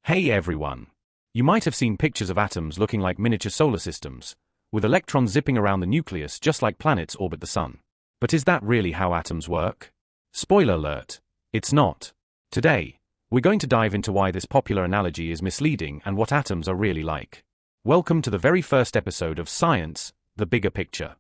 Hey everyone! You might have seen pictures of atoms looking like miniature solar systems, with electrons zipping around the nucleus just like planets orbit the sun. But is that really how atoms work? Spoiler alert, it's not. Today, we're going to dive into why this popular analogy is misleading and what atoms are really like. Welcome to the very first episode of Science, the Bigger Picture.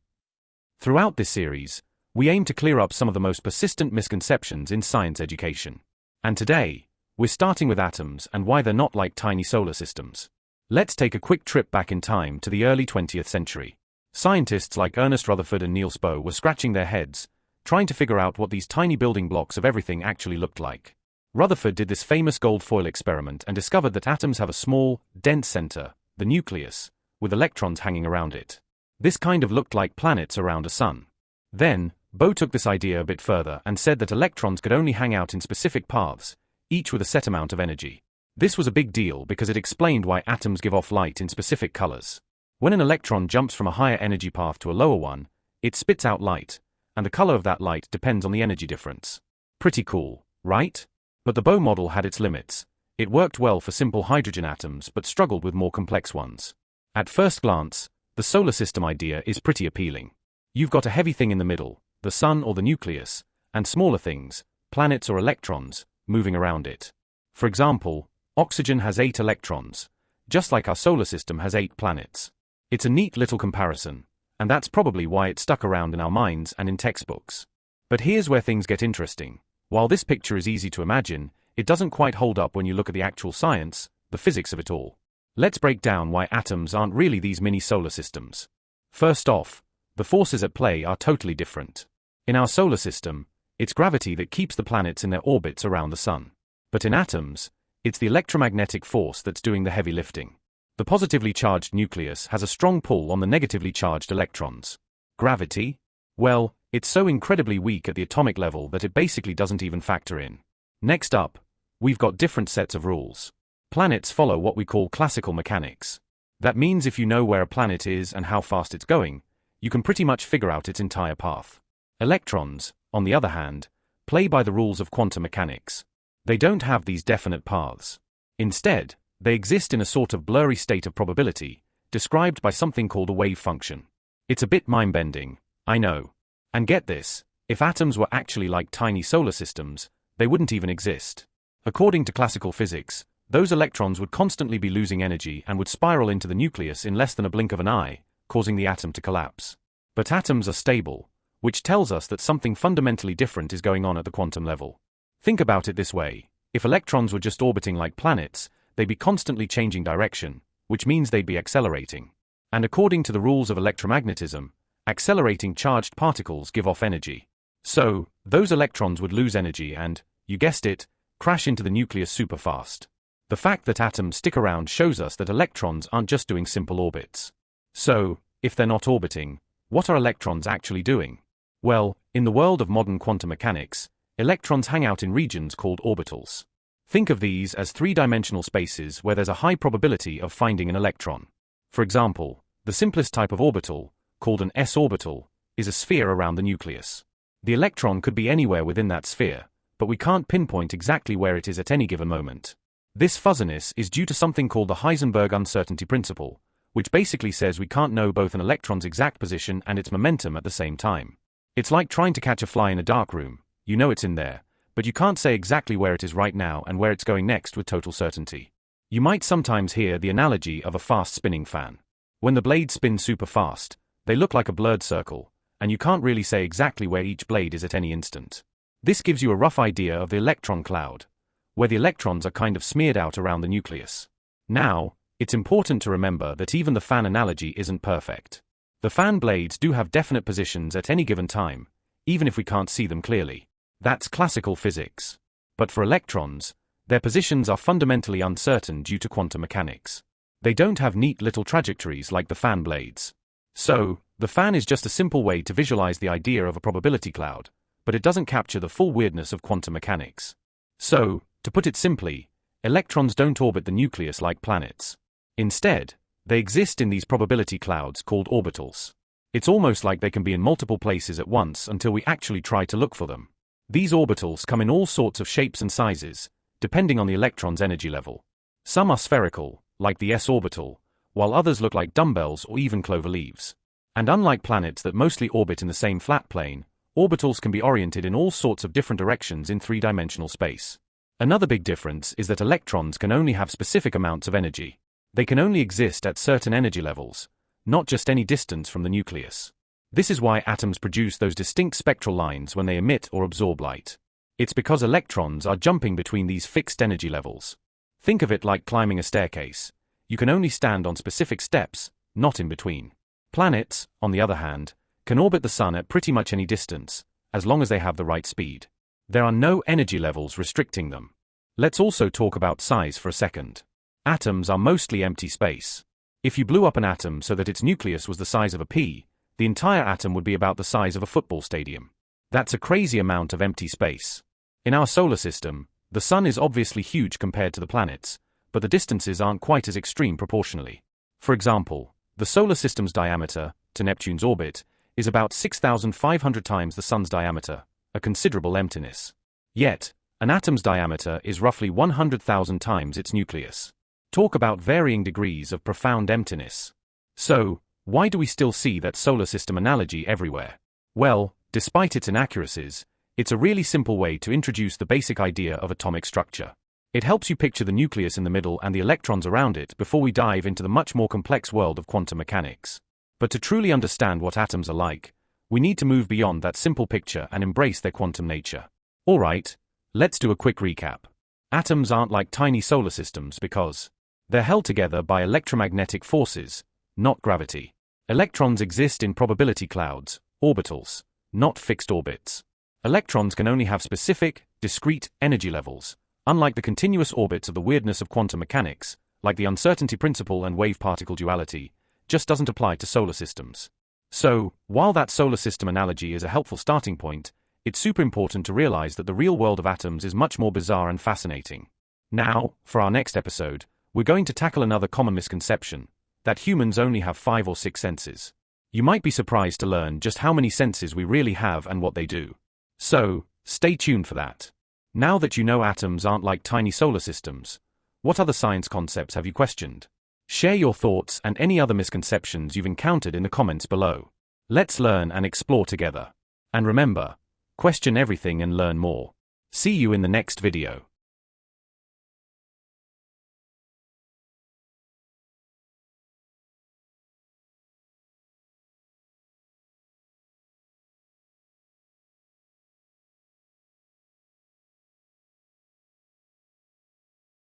Throughout this series, we aim to clear up some of the most persistent misconceptions in science education. And today, we're starting with atoms and why they're not like tiny solar systems. Let's take a quick trip back in time to the early 20th century. Scientists like Ernest Rutherford and Niels Bohr were scratching their heads, trying to figure out what these tiny building blocks of everything actually looked like. Rutherford did this famous gold foil experiment and discovered that atoms have a small, dense center, the nucleus, with electrons hanging around it. This kind of looked like planets around a sun. Then, Bohr took this idea a bit further and said that electrons could only hang out in specific paths, each with a set amount of energy. This was a big deal because it explained why atoms give off light in specific colors. When an electron jumps from a higher energy path to a lower one, it spits out light, and the color of that light depends on the energy difference. Pretty cool, right? But the Bohr model had its limits. It worked well for simple hydrogen atoms but struggled with more complex ones. At first glance, the solar system idea is pretty appealing. You've got a heavy thing in the middle, the sun or the nucleus, and smaller things, planets or electrons, moving around it. For example, oxygen has 8 electrons, just like our solar system has 8 planets. It's a neat little comparison, and that's probably why it stuck around in our minds and in textbooks. But here's where things get interesting. While this picture is easy to imagine, it doesn't quite hold up when you look at the actual science, the physics of it all. Let's break down why atoms aren't really these mini solar systems. First off, the forces at play are totally different. In our solar system, it's gravity that keeps the planets in their orbits around the sun. But in atoms, it's the electromagnetic force that's doing the heavy lifting. The positively charged nucleus has a strong pull on the negatively charged electrons. Gravity? Well, it's so incredibly weak at the atomic level that it basically doesn't even factor in. Next up, we've got different sets of rules. Planets follow what we call classical mechanics. That means if you know where a planet is and how fast it's going, you can pretty much figure out its entire path. Electrons, on the other hand, play by the rules of quantum mechanics. They don't have these definite paths. Instead, they exist in a sort of blurry state of probability, described by something called a wave function. It's a bit mind-bending, I know. And get this, if atoms were actually like tiny solar systems, they wouldn't even exist. According to classical physics, those electrons would constantly be losing energy and would spiral into the nucleus in less than a blink of an eye, causing the atom to collapse. But atoms are stable, which tells us that something fundamentally different is going on at the quantum level. Think about it this way. If electrons were just orbiting like planets, they'd be constantly changing direction, which means they'd be accelerating. And according to the rules of electromagnetism, accelerating charged particles give off energy. So, those electrons would lose energy and, you guessed it, crash into the nucleus super fast. The fact that atoms stick around shows us that electrons aren't just doing simple orbits. So, if they're not orbiting, what are electrons actually doing? Well, in the world of modern quantum mechanics, electrons hang out in regions called orbitals. Think of these as three-dimensional spaces where there's a high probability of finding an electron. For example, the simplest type of orbital, called an s orbital, is a sphere around the nucleus. The electron could be anywhere within that sphere, but we can't pinpoint exactly where it is at any given moment. This fuzziness is due to something called the Heisenberg uncertainty principle, which basically says we can't know both an electron's exact position and its momentum at the same time. It's like trying to catch a fly in a dark room. You know it's in there, but you can't say exactly where it is right now and where it's going next with total certainty. You might sometimes hear the analogy of a fast spinning fan. When the blades spin super fast, they look like a blurred circle, and you can't really say exactly where each blade is at any instant. This gives you a rough idea of the electron cloud, where the electrons are kind of smeared out around the nucleus. Now, it's important to remember that even the fan analogy isn't perfect. The fan blades do have definite positions at any given time, even if we can't see them clearly. That's classical physics. But for electrons, their positions are fundamentally uncertain due to quantum mechanics. They don't have neat little trajectories like the fan blades. So, the fan is just a simple way to visualize the idea of a probability cloud, but it doesn't capture the full weirdness of quantum mechanics. So, to put it simply, electrons don't orbit the nucleus like planets. Instead, they exist in these probability clouds called orbitals. It's almost like they can be in multiple places at once until we actually try to look for them. These orbitals come in all sorts of shapes and sizes, depending on the electron's energy level. Some are spherical, like the s orbital, while others look like dumbbells or even clover leaves. And unlike planets that mostly orbit in the same flat plane, orbitals can be oriented in all sorts of different directions in three-dimensional space. Another big difference is that electrons can only have specific amounts of energy. They can only exist at certain energy levels, not just any distance from the nucleus. This is why atoms produce those distinct spectral lines when they emit or absorb light. It's because electrons are jumping between these fixed energy levels. Think of it like climbing a staircase. You can only stand on specific steps, not in between. Planets, on the other hand, can orbit the Sun at pretty much any distance, as long as they have the right speed. There are no energy levels restricting them. Let's also talk about size for a second. Atoms are mostly empty space. If you blew up an atom so that its nucleus was the size of a pea, the entire atom would be about the size of a football stadium. That's a crazy amount of empty space. In our solar system, the Sun is obviously huge compared to the planets, but the distances aren't quite as extreme proportionally. For example, the solar system's diameter, to Neptune's orbit, is about 6,500 times the Sun's diameter, a considerable emptiness. Yet, an atom's diameter is roughly 100,000 times its nucleus. Talk about varying degrees of profound emptiness. So, why do we still see that solar system analogy everywhere? Well, despite its inaccuracies, it's a really simple way to introduce the basic idea of atomic structure. It helps you picture the nucleus in the middle and the electrons around it before we dive into the much more complex world of quantum mechanics. But to truly understand what atoms are like, we need to move beyond that simple picture and embrace their quantum nature. Alright, let's do a quick recap. Atoms aren't like tiny solar systems because they're held together by electromagnetic forces, not gravity. Electrons exist in probability clouds, orbitals, not fixed orbits. Electrons can only have specific, discrete energy levels, unlike the continuous orbits of the weirdness of quantum mechanics, like the uncertainty principle and wave-particle duality, just doesn't apply to solar systems. So, while that solar system analogy is a helpful starting point, it's super important to realize that the real world of atoms is much more bizarre and fascinating. Now, for our next episode, we're going to tackle another common misconception, that humans only have 5 or 6 senses. You might be surprised to learn just how many senses we really have and what they do. So, stay tuned for that. Now that you know atoms aren't like tiny solar systems, what other science concepts have you questioned? Share your thoughts and any other misconceptions you've encountered in the comments below. Let's learn and explore together. And remember, question everything and learn more. See you in the next video.